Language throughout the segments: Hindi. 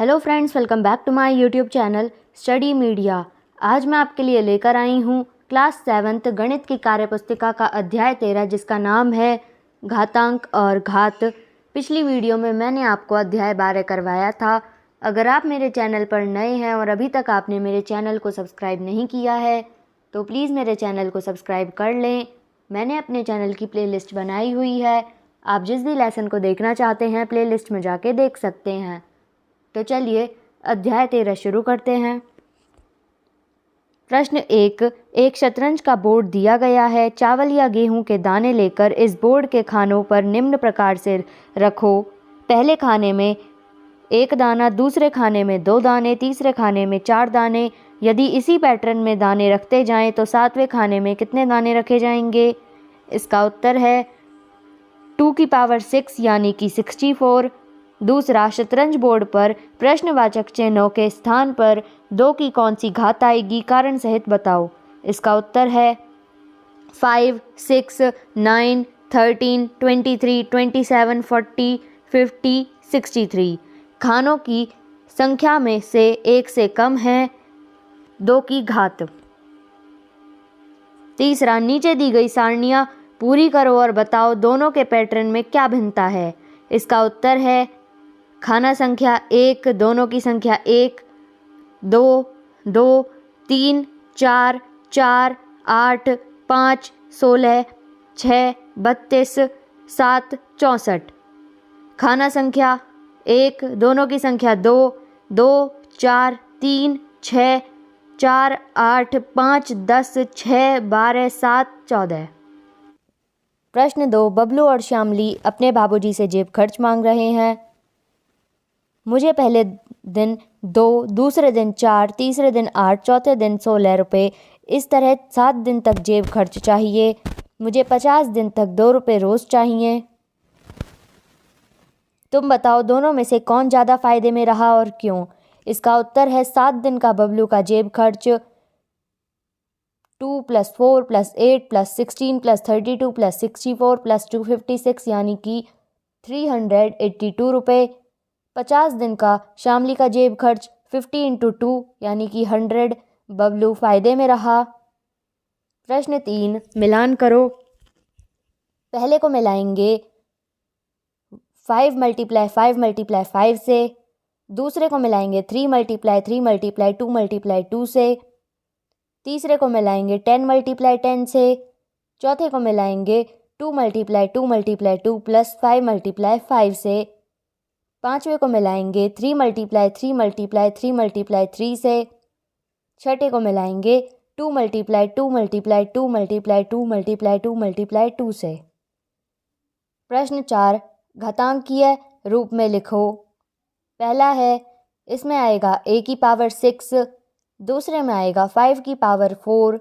Hello friends, welcome back to my YouTube channel study media. आज मैं आपके लिए लेकर आई हूँ क्लास 7th गणित की कार्यपुस्तिका का अध्याय 13 जिसका नाम है घातांक और घात। पिछली वीडियो में मैंने आपको अध्याय 12 करवाया था। अगर आप मेरे चैनल पर नए हैं और अभी तक आपने मेरे चैनल को सब्सक्राइब नहीं किया है तो प्लीज़ मेरे चैनल को सब्सक्राइब कर लें। मैंने अपने चैनल की प्लेलिस्ट बनाई हुई है, आप जिस भी लेसन को देखना चाहते हैं प्लेलिस्ट में जाके देख सकते हैं। तो चलिए अध्याय 13 शुरू करते हैं। प्रश्न 1, एक शतरंज का बोर्ड दिया गया है। चावल या गेहूं के दाने लेकर इस बोर्ड के खानों पर निम्न प्रकार से रखो। पहले खाने में 1 दाना, दूसरे खाने में 2 दाने, तीसरे खाने में 4 दाने। यदि इसी पैटर्न में दाने रखते जाएं तो 7वें खाने में कितने दाने रखे जाएंगे? इसका उत्तर है 2 की पावर 6 यानी कि 64। दूसरा, शतरंज बोर्ड पर प्रश्नवाचक चिन्हों के स्थान पर 2 की कौन सी घात आएगी? कारण सहित बताओ। इसका उत्तर है 5, 6, 9, 13, 23, 27, 40, 50, 63। खानों की संख्या में से 1 से कम है 2 की घात। तीसरा, नीचे दी गई सारणियाँ पूरी करो और बताओ दोनों के पैटर्न में क्या भिन्नता है। इसका उत्तर है खाना संख्या 1, दोनों की संख्या 1, 2, 2, 3, 4, 4, 8, 5, 16, 6, 32, 7, 64। खाना संख्या 1, दोनों की संख्या 2, 2, 4, 3, 6, 4, 8, 5, 10, 6, 12, 7, 14। प्रश्न 2, बबलू और श्यामली अपने बाबूजी से जेब खर्च मांग रहे हैं। मुझे पहले दिन 2, दूसरे दिन 4, तीसरे दिन 8, चौथे दिन 16 रुपये, इस तरह 7 दिन तक जेब खर्च चाहिए। मुझे 50 दिन तक 2 रुपये रोज़ चाहिए। तुम बताओ दोनों में से कौन ज़्यादा फ़ायदे में रहा और क्यों? इसका उत्तर है 7 दिन का बबलू का जेब खर्च 2 + 4 + 8 + 16 + 32 + 64 + 256 यानी कि 382 रुपये। 50 दिन का श्यामली का जेब खर्च 50 × 2 यानी कि 100। बबलू फ़ायदे में रहा। प्रश्न 3, मिलान करो। पहले को मिलाएंगे 5 × 5 × 5 से। दूसरे को मिलाएंगे 3 × 3 × 2 × 2 से। तीसरे को मिलाएंगे 10 × 10 से। चौथे को मिलाएंगे 2 × 2 × 2 + 5 × 5 से। पांचवे को मिलाएंगे 3 × 3 × 3 × 3 से। छठे को मिलाएंगे 2 × 2 × 2 × 2 × 2 2 से। प्रश्न 4, घातांकीय रूप में लिखो। पहला है, इसमें आएगा a की पावर 6, दूसरे में आएगा 5 की पावर 4,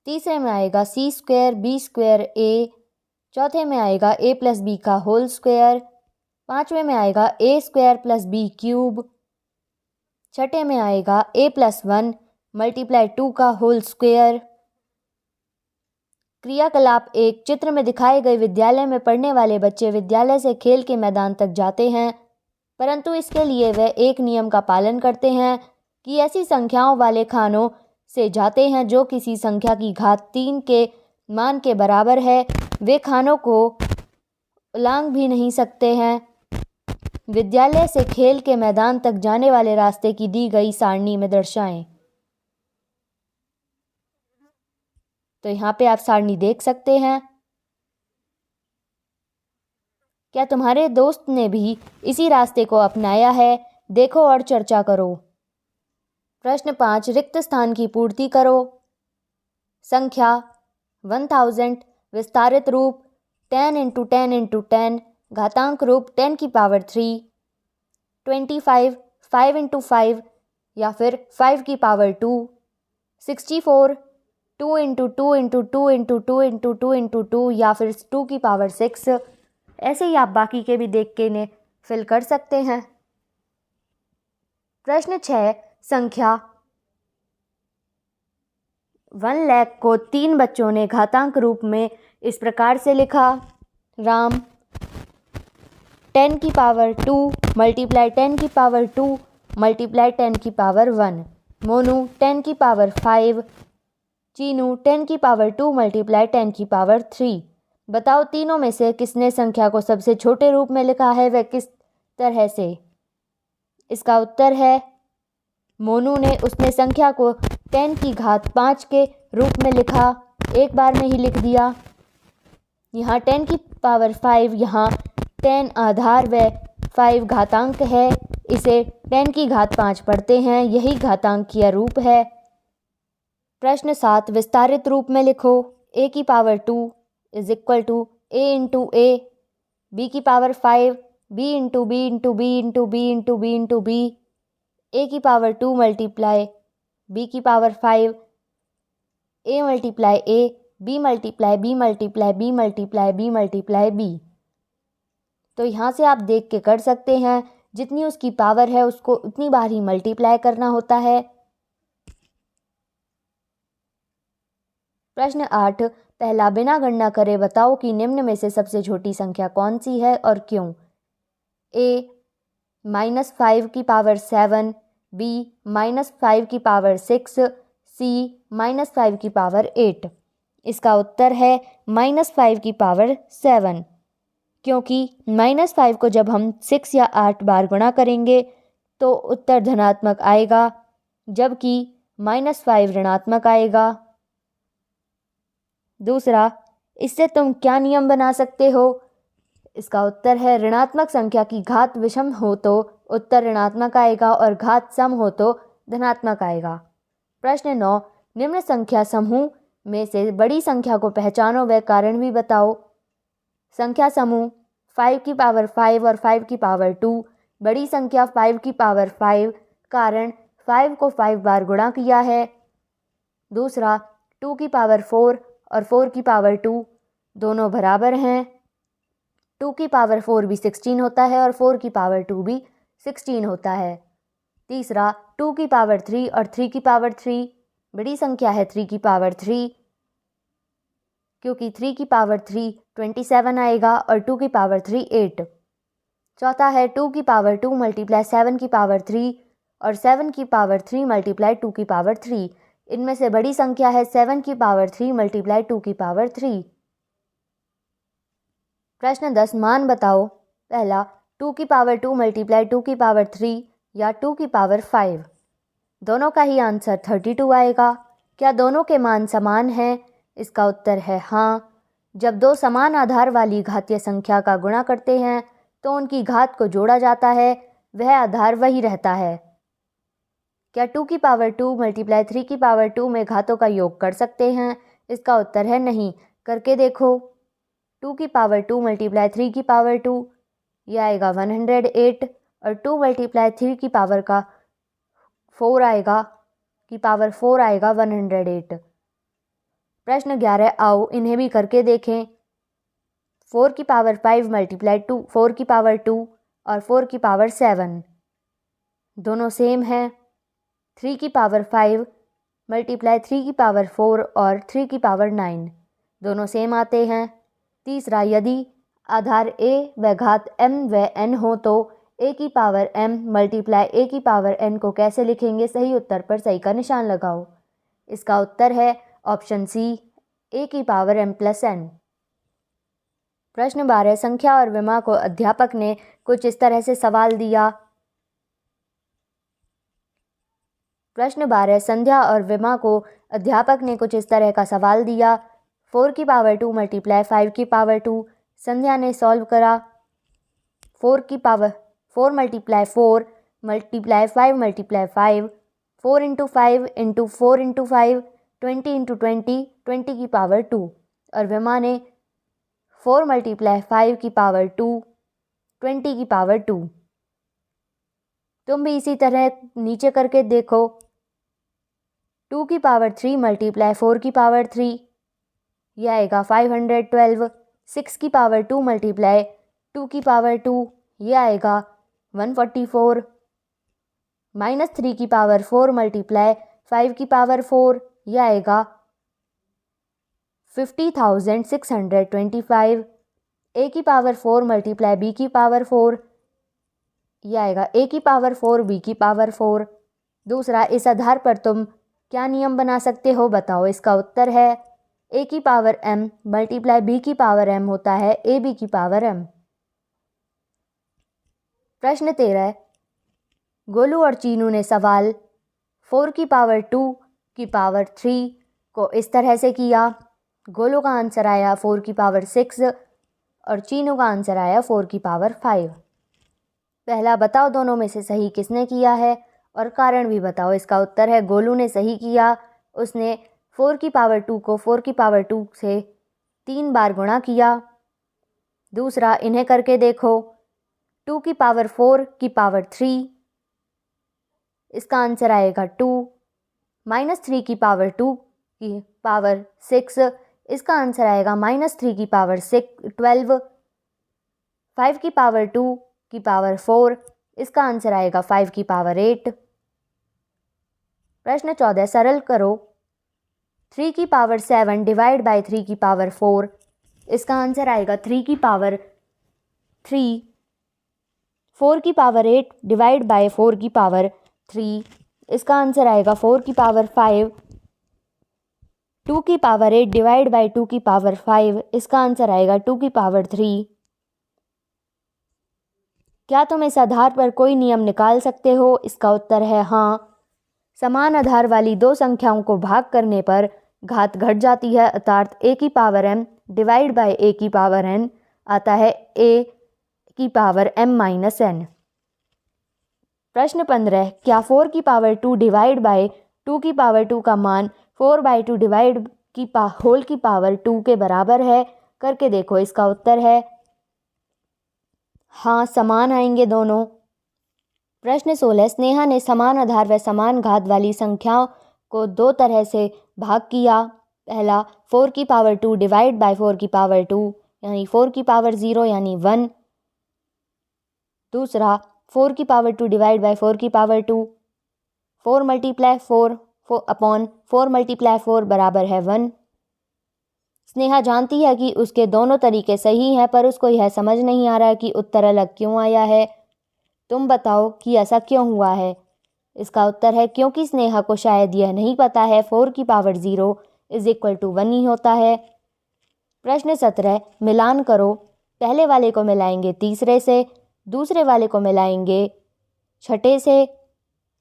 तीसरे में आएगा c² b² a, चौथे में आएगा a + b का होल स्क्वायर, पांचवें में आएगा a² + b³, छठे में आएगा a + 1 × 2 का होल स्क्वायर। क्रियाकलाप 1, चित्र में दिखाए गए विद्यालय में पढ़ने वाले बच्चे विद्यालय से खेल के मैदान तक जाते हैं, परंतु इसके लिए वे एक नियम का पालन करते हैं कि ऐसी संख्याओं वाले खानों से जाते हैं जो किसी संख्या की घात 3 के मान के बराबर है। वे खानों को उलांघ भी नहीं सकते हैं। विद्यालय से खेल के मैदान तक जाने वाले रास्ते की दी गई सारणी में दर्शाएं। तो यहाँ पे आप सारणी देख सकते हैं। क्या तुम्हारे दोस्त ने भी इसी रास्ते को अपनाया है? देखो और चर्चा करो। प्रश्न 5, रिक्त स्थान की पूर्ति करो। संख्या 1000, विस्तारित रूप 10 × 10 × 10, घातांक रूप 10 की पावर 3, 25 5 × 5 या फिर 5 की पावर 2, 64 2 × 2 × 2 × 2 × 2 × 2 या फिर 2 की पावर 6। ऐसे ही आप बाकी के भी देख के इन्हें फिल कर सकते हैं। प्रश्न 6, संख्या 1 लाख को 3 बच्चों ने घातांक रूप में इस प्रकार से लिखा। राम 10 की पावर 2 × 10 की पावर 2 मल्टीप्लाई 10 की पावर 1, मोनू 10 की पावर 5, चीनू 10 की पावर 2 मल्टीप्लाई 10 की पावर 3। बताओ तीनों में से किसने संख्या को सबसे छोटे रूप में लिखा है, वह किस तरह से? इसका उत्तर है मोनू ने। उसने संख्या को 10 की घात 5 के रूप में लिखा, एक बार में ही लिख दिया। यहाँ 10 की पावर 5, यहाँ 10 आधार व 5 घातांक है, इसे 10 की घात 5 पढ़ते हैं, यही घातांकीय रूप है। प्रश्न 7 विस्तारित रूप में लिखो। a की power 2 is equal to a into a, b की power 5 b into b into b into b into b into b, a की पावर 2 मल्टीप्लाई b की power 5, a multiply a, b multiply b multiply b multiply b multiply b। तो यहाँ से आप देख के कर सकते हैं, जितनी उसकी पावर है उसको उतनी बार ही मल्टीप्लाई करना होता है। प्रश्न 8 पहला, बिना गणना करे बताओ कि निम्न में से सबसे छोटी संख्या कौन सी है और क्यों? a -5 की पावर 7, b -5 की पावर 6, c -5 की पावर 8। इसका उत्तर है -5 की पावर 7, क्योंकि -5 को जब हम 6 या 8 बार गुणा करेंगे तो उत्तर धनात्मक आएगा, जबकि -5 ऋणात्मक आएगा। दूसरा, इससे तुम क्या नियम बना सकते हो? इसका उत्तर है ऋणात्मक संख्या की घात विषम हो तो उत्तर ऋणात्मक आएगा और घात सम हो तो धनात्मक आएगा। प्रश्न 9 निम्न संख्या समूह में से बड़ी संख्या को पहचानो व कारण भी बताओ। संख्या समूह 5 की पावर 5 और 5 की पावर 2, बड़ी संख्या 5 की पावर 5, कारण 5 को 5 बार गुणा किया है। दूसरा, 2 की पावर 4 और 4 की पावर 2 दोनों बराबर हैं। 2 की पावर 4 भी 16 होता है और 4 की पावर 2 भी 16 होता है। तीसरा, 2 की पावर 3 और 3 की पावर 3, बड़ी संख्या है 3 की पावर 3, क्योंकि 3 की पावर 3 27 आएगा और 2 की पावर 3 8। चौथा है 2 की पावर 2 मल्टीप्लाई 7 की पावर 3 और 7 की पावर 3 मल्टीप्लाई 2 की पावर 3। इनमें से बड़ी संख्या है 7 की पावर 3 मल्टीप्लाई 2 की पावर 3। प्रश्न 10 मान बताओ। पहला, 2 की पावर 2 मल्टीप्लाई 2 की पावर 3 या 2 की पावर 5। दोनों का ही आंसर 32 आएगा। क्या दोनों के मान समान हैं? इसका उत्तर है हाँ। जब दो समान आधार वाली घातीय संख्या का गुणा करते हैं तो उनकी घात को जोड़ा जाता है, वह आधार वही रहता है। क्या 2 की पावर 2 मल्टीप्लाई 3 की पावर 2 में घातों का योग कर सकते हैं? इसका उत्तर है नहीं। करके देखो। 2 की पावर 2 मल्टीप्लाई 3 की पावर 2, यह आएगा 108, और 2 मल्टीप्लाई 3 की पावर का 4 आएगा, की पावर 4 आएगा 108। प्रश्न 11 आओ इन्हें भी करके देखें। 4 की पावर 5 मल्टीप्लाई 2 4 की पावर 2 और 4 की पावर 7 दोनों सेम हैं। 3 की पावर 5 मल्टीप्लाई 3 की पावर 4 और 3 की पावर 9 दोनों सेम आते हैं। तीसरा, यदि आधार a व घात m व n हो तो a की पावर m मल्टीप्लाई a की पावर n को कैसे लिखेंगे? सही उत्तर पर सही का निशान लगाओ। इसका उत्तर है ऑप्शन सी, a की पावर m प्लस n। प्रश्न 12 संख्या और विमा को अध्यापक ने कुछ इस तरह से सवाल दिया। प्रश्न 12 संध्या और विमा को अध्यापक ने कुछ इस तरह का सवाल दिया। 4 की पावर 2 मल्टीप्लाई 5 की पावर 2, संध्या ने सॉल्व करा। 4 की power 4 multiply 4 multiply 5 multiply 5, 4 into 5 into 4 into 5, 20 into 20, 20 की पावर 2, और विमा ने 4 मल्टीप्लाई 5 की पावर 2, 20 की पावर 2। तुम भी इसी तरह नीचे करके देखो। 2 की पावर 3 मल्टीप्लाई 4 की पावर 3, यह आएगा 512। 6 की पावर 2 मल्टीप्लाई 2 की पावर 2, यह आएगा 144। माइनस 3 की पावर 4 मल्टीप्लाई 5 की पावर 4, यह आएगा 50,625। a की पावर 4 मल्टीप्लाई b की पावर 4, ये आएगा a की पावर 4 b की पावर 4। दूसरा, इस आधार पर तुम क्या नियम बना सकते हो बताओ। इसका उत्तर है a की पावर m मल्टीप्लाई b की पावर m होता है ab की पावर m। प्रश्न 13, गोलू और चीनू ने सवाल 4 की पावर 2 की पावर 3 को इस तरह से किया। गोलू का आंसर आया 4 की पावर 6 और चीनू का आंसर आया 4 की पावर 5। पहला बताओ दोनों में से सही किसने किया है और कारण भी बताओ। इसका उत्तर है गोलू ने सही किया। उसने 4 की पावर 2 को 4 की पावर 2 से 3 बार गुणा किया। दूसरा, इन्हें करके देखो। 2 की पावर 4 की पावर 3, इसका आंसर आएगा 2। -3 की पावर 2 की पावर 6, इसका आंसर आएगा -3 की पावर 12। 5 की पावर 2 की पावर 4, इसका आंसर आएगा 5 की पावर 8। प्रश्न 14, सरल करो। 3 की पावर 7 डिवाइड बाय 3 की पावर 4, इसका आंसर आएगा 3 की पावर 3। 4 की पावर 8 डिवाइड बाय 4 की पावर 3, इसका आंसर आएगा 4 की पावर 5। 2 की पावर 8 डिवाइड बाय 2 की पावर 5, इसका आंसर आएगा 2 की पावर 3। क्या तुम इस आधार पर कोई नियम निकाल सकते हो? इसका उत्तर है हाँ। समान आधार वाली दो संख्याओं को भाग करने पर घात घट जाती है, अर्थात a की power m divide by a की पावर n आता है a की पावर m माइनस n। प्रश्न 15, क्या 4 की पावर 2 डिवाइड बाय 2 की पावर 2 का मान 4 बाय 2 डिवाइड की होल की पावर 2 के बराबर है? करके देखो। इसका उत्तर है हाँ, समान आएंगे दोनों। प्रश्न 16, स्नेहा ने समान आधार व समान घात वाली संख्याओं को दो तरह से भाग किया। पहला, 4 की पावर 2 डिवाइड बाय 4 की पावर 2 यानी 4 की पावर 0 यानी 1। दूसरा, 4 की पावर 2 डिवाइड बाय 4 की पावर 2, 4 मल्टीप्लाई 4 अपॉन 4 मल्टीप्लाई 4 बराबर है 1। स्नेहा जानती है कि उसके दोनों तरीके सही हैं, पर उसको यह समझ नहीं आ रहा है कि उत्तर अलग क्यों आया है। तुम बताओ कि ऐसा क्यों हुआ है। इसका उत्तर है क्योंकि स्नेहा को शायद यह नहीं पता है 4 की पावर 0 इज इक्वल टू 1 ही होता है। प्रश्न 17, मिलान करो। पहले वाले को मिलाएंगे तीसरे से, दूसरे वाले को मिलाएंगे छठे से,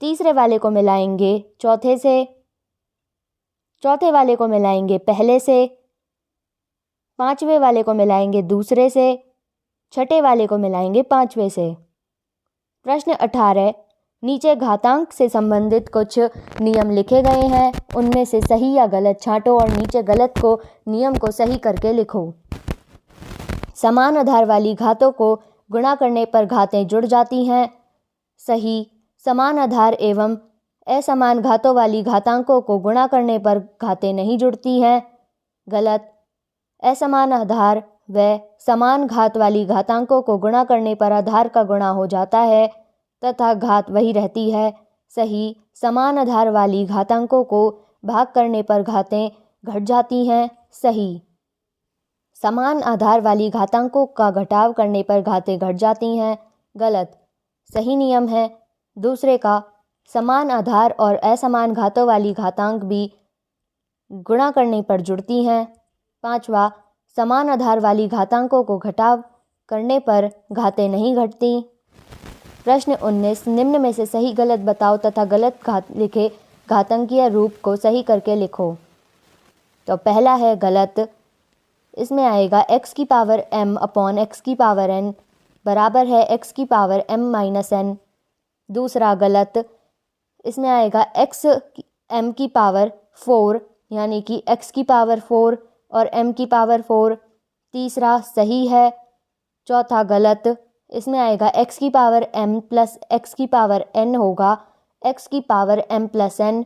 तीसरे वाले को मिलाएंगे चौथे से, चौथे वाले को मिलाएंगे पहले से, पांचवे वाले को मिलाएंगे दूसरे से, छठे वाले को मिलाएंगे पांचवे से। प्रश्न 18, नीचे घातांक से संबंधित कुछ नियम लिखे गए हैं, उनमें से सही या गलत छांटो और नीचे गलत को नियम को सही करके लिखो। समान आधार वाली घातों को गुणा करने पर घातें जुड़ जाती हैं। सही। समान आधार एवं असमान घातों वाली घातांकों को गुणा करने पर घातें नहीं जुड़ती हैं। गलत। असमान आधार व समान घात वाली घातांकों को गुणा करने पर आधार का गुणा हो जाता है तथा घात वही रहती है। सही। समान आधार वाली घातांकों को भाग करने पर घातें घट जाती हैं। सही। समान आधार वाली घातांकों का घटाव करने पर घातें घट जाती हैं। गलत। सही नियम है दूसरे का। समान आधार और असमान घातों वाली घातांक भी गुणा करने पर जुड़ती हैं। पांचवा, समान आधार वाली घातांकों को घटाव करने पर घातें नहीं घटती। प्रश्न 19, निम्न में से सही गलत बताओ तथा गलत लिखे घातांकीय रूप को सही करके लिखो। तो पहला है गलत, इसमें आएगा x की पावर m अपॉन x की पावर n बराबर है x की पावर m माइनस n। दूसरा गलत, इसमें आएगा x m की पावर 4 यानी कि x की पावर 4 और m की पावर 4। तीसरा सही है। चौथा गलत, इसमें आएगा x की पावर m प्लस x की पावर n होगा x की पावर m प्लस n।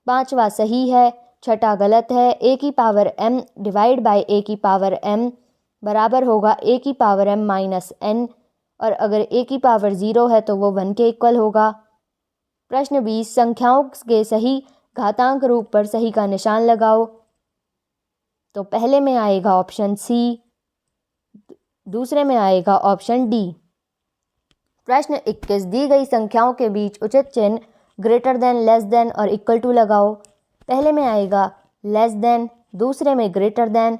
पांचवा सही है। छठा गलत है। a की power m divide by a की पावर m बराबर होगा a की पावर m माइनस n और अगर a की पावर 0 है तो वो 1 के इक्वल होगा। प्रश्न 20, संख्याओं के सही घातांक रूप पर सही का निशान लगाओ। तो पहले में आएगा ऑप्शन सी, दूसरे में आएगा ऑप्शन डी। प्रश्न 21 दी गई संख्याओं के बीच उचित चिन्ह ग्रेटर देन, लेस देन और इक्वल टू लगाओ। पहले में आएगा लेस देन, दूसरे में ग्रेटर देन,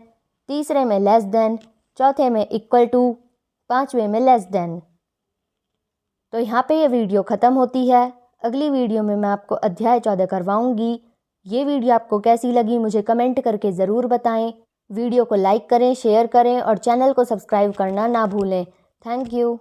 तीसरे में लेस देन, चौथे में इक्वल टू, पांचवें में लेस देन। तो यहाँ पे ये वीडियो ख़त्म होती है। अगली वीडियो में मैं आपको अध्याय 14 करवाऊँगी। ये वीडियो आपको कैसी लगी मुझे कमेंट करके ज़रूर बताएं। वीडियो को लाइक करें, शेयर करें और चैनल को सब्सक्राइब करना ना भूलें। Thank you.